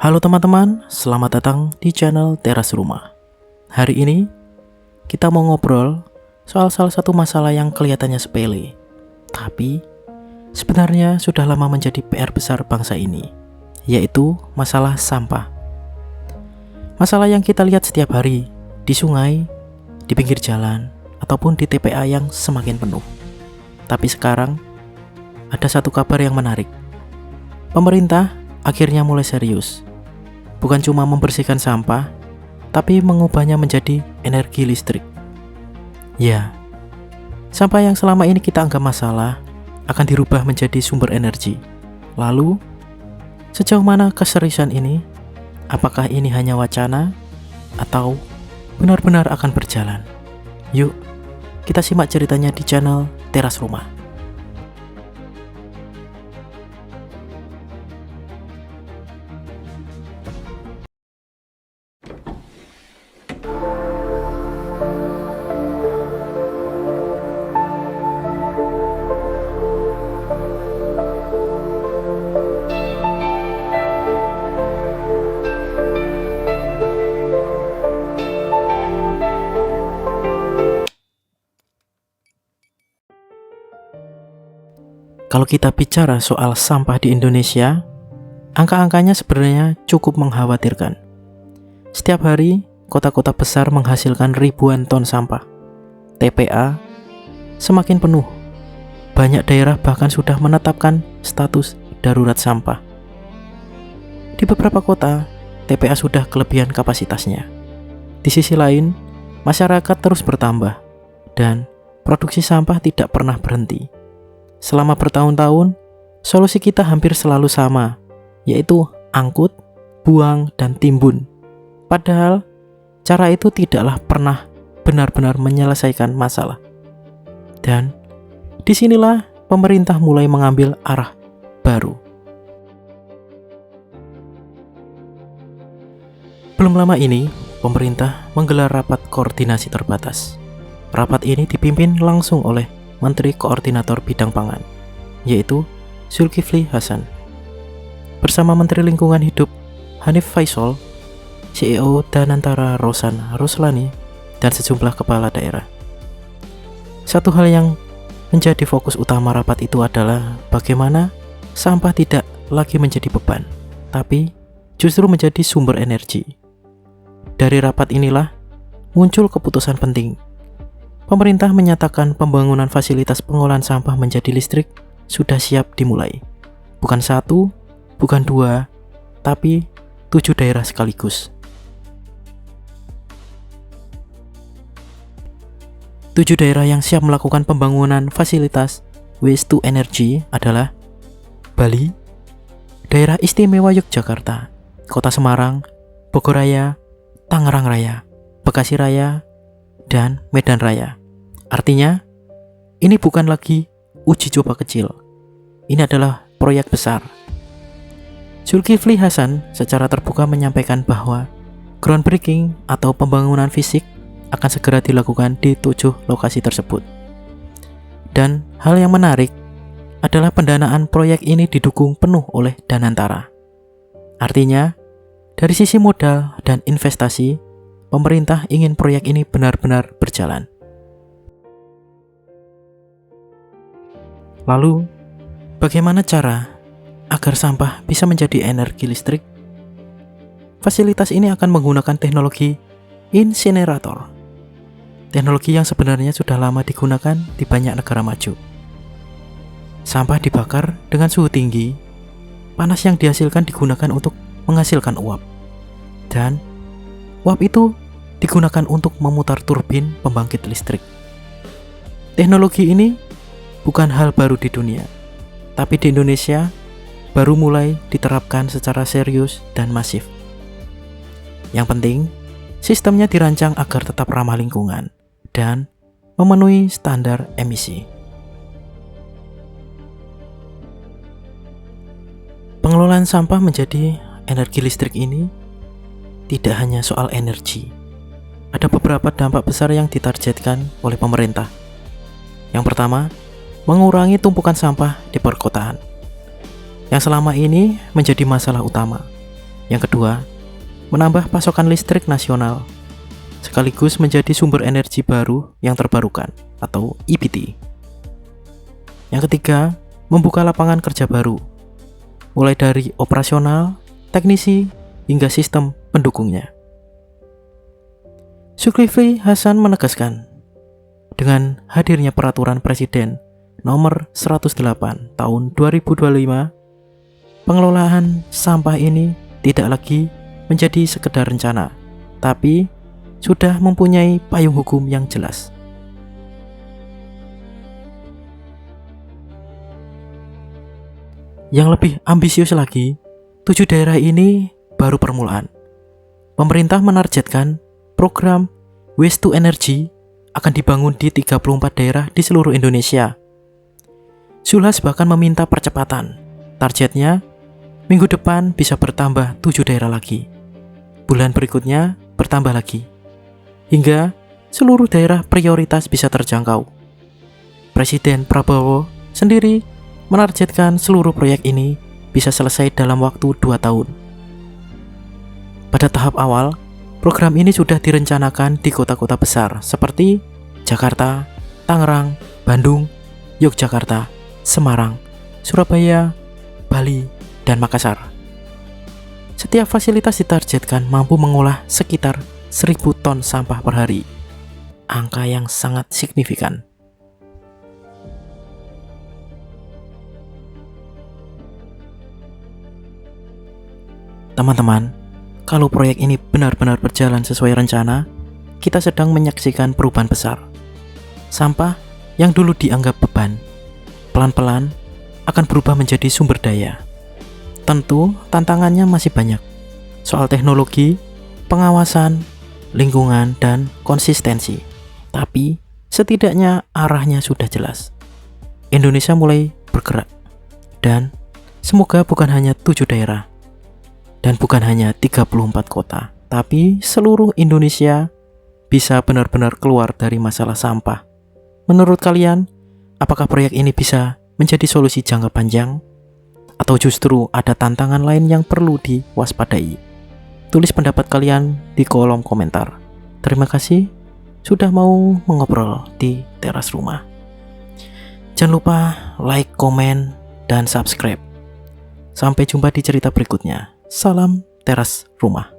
Halo teman-teman, selamat datang di channel Teras Rumah. Hari ini kita mau ngobrol soal salah satu masalah yang kelihatannya sepele, tapi sebenarnya sudah lama menjadi PR besar bangsa ini, yaitu masalah sampah. Masalah yang kita lihat setiap hari di sungai, di pinggir jalan, ataupun di TPA yang semakin penuh. Tapi sekarang ada satu kabar yang menarik. Pemerintah akhirnya mulai serius. Bukan cuma membersihkan sampah, tapi mengubahnya menjadi energi listrik. Ya, sampah yang selama ini kita anggap masalah akan dirubah menjadi sumber energi. Lalu, sejauh mana keseriusan ini? Apakah ini hanya wacana atau benar-benar akan berjalan? Yuk, kita simak ceritanya di channel Teras Rumah. Kalau kita bicara soal sampah di Indonesia, angka-angkanya sebenarnya cukup mengkhawatirkan. Setiap hari, kota-kota besar menghasilkan ribuan ton sampah. TPA semakin penuh. Banyak daerah bahkan sudah menetapkan status darurat sampah. Di beberapa kota, TPA sudah kelebihan kapasitasnya. Di sisi lain, masyarakat terus bertambah dan produksi sampah tidak pernah berhenti. Selama bertahun-tahun, solusi kita hampir selalu sama, yaitu angkut, buang, dan timbun. Padahal, cara itu tidaklah pernah benar-benar menyelesaikan masalah. Dan disinilah pemerintah mulai mengambil arah baru. Belum lama ini, pemerintah menggelar rapat koordinasi terbatas. Rapat ini dipimpin langsung oleh Menteri Koordinator Bidang Pangan, yaitu Zulkifli Hasan, bersama Menteri Lingkungan Hidup Hanif Faisal, CEO Danantara Rosan Ruslani, dan sejumlah kepala daerah. Satu hal yang menjadi fokus utama rapat itu adalah bagaimana sampah tidak lagi menjadi beban, tapi justru menjadi sumber energi. Dari rapat inilah muncul keputusan penting. Pemerintah menyatakan pembangunan fasilitas pengolahan sampah menjadi listrik sudah siap dimulai. Bukan satu, bukan dua, tapi 7 daerah sekaligus. 7 daerah yang siap melakukan pembangunan fasilitas waste to energy adalah Bali, Daerah Istimewa Yogyakarta, Kota Semarang, Bogor Raya, Tangerang Raya, Bekasi Raya, dan Medan Raya. Artinya, ini bukan lagi uji coba kecil. Ini adalah proyek besar. Zulkifli Hasan secara terbuka menyampaikan bahwa groundbreaking atau pembangunan fisik akan segera dilakukan di 7 lokasi tersebut. Dan hal yang menarik adalah pendanaan proyek ini didukung penuh oleh Danantara. Artinya, dari sisi modal dan investasi, pemerintah ingin proyek ini benar-benar berjalan. Lalu, bagaimana cara agar sampah bisa menjadi energi listrik? Fasilitas ini akan menggunakan teknologi insinerator. Teknologi yang sebenarnya sudah lama digunakan di banyak negara maju. Sampah dibakar dengan suhu tinggi, panas yang dihasilkan digunakan untuk menghasilkan uap. Dan uap itu digunakan untuk memutar turbin pembangkit listrik. Teknologi ini bukan hal baru di dunia, tapi di Indonesia baru mulai diterapkan secara serius dan masif. Yang penting, sistemnya dirancang agar tetap ramah lingkungan dan memenuhi standar emisi. Pengelolaan sampah menjadi energi listrik ini tidak hanya soal energi. Ada beberapa dampak besar yang ditargetkan oleh pemerintah. Yang pertama, mengurangi tumpukan sampah di perkotaan, yang selama ini menjadi masalah utama. Yang kedua, menambah pasokan listrik nasional, sekaligus menjadi sumber energi baru yang terbarukan atau EBT. Yang ketiga, membuka lapangan kerja baru, mulai dari operasional, teknisi, hingga sistem pendukungnya. Zulkifli Hasan menegaskan, dengan hadirnya peraturan Presiden nomor 108 tahun 2025, pengelolaan sampah ini tidak lagi menjadi sekedar rencana, tapi sudah mempunyai payung hukum yang jelas. Yang lebih ambisius lagi, 7 daerah ini baru permulaan. Pemerintah menargetkan program Waste to Energy akan dibangun di 34 daerah di seluruh Indonesia. Zulhas bahkan meminta percepatan. Targetnya, minggu depan bisa bertambah 7 daerah lagi. Bulan berikutnya bertambah lagi. Hingga seluruh daerah prioritas bisa terjangkau. Presiden Prabowo sendiri menargetkan seluruh proyek ini bisa selesai dalam waktu 2 tahun. Pada tahap awal, program ini sudah direncanakan di kota-kota besar seperti Jakarta, Tangerang, Bandung, Yogyakarta, Semarang, Surabaya, Bali, dan Makassar. Setiap fasilitas ditargetkan mampu mengolah sekitar 1.000 ton sampah per hari. Angka yang sangat signifikan. Teman-teman, kalau proyek ini benar-benar berjalan sesuai rencana, kita sedang menyaksikan perubahan besar. Sampah yang dulu dianggap beban, pelan-pelan akan berubah menjadi sumber daya. Tentu, tantangannya masih banyak. Soal teknologi, pengawasan, lingkungan, dan konsistensi. Tapi, setidaknya arahnya sudah jelas. Indonesia mulai bergerak. Dan, semoga bukan hanya 7 daerah. Dan bukan hanya 34 kota, tapi seluruh Indonesia bisa benar-benar keluar dari masalah sampah. Menurut kalian, apakah proyek ini bisa menjadi solusi jangka panjang? Atau justru ada tantangan lain yang perlu diwaspadai? Tulis pendapat kalian di kolom komentar. Terima kasih sudah mau mengobrol di teras rumah. Jangan lupa like, komen, dan subscribe. Sampai jumpa di cerita berikutnya. Salam teras rumah.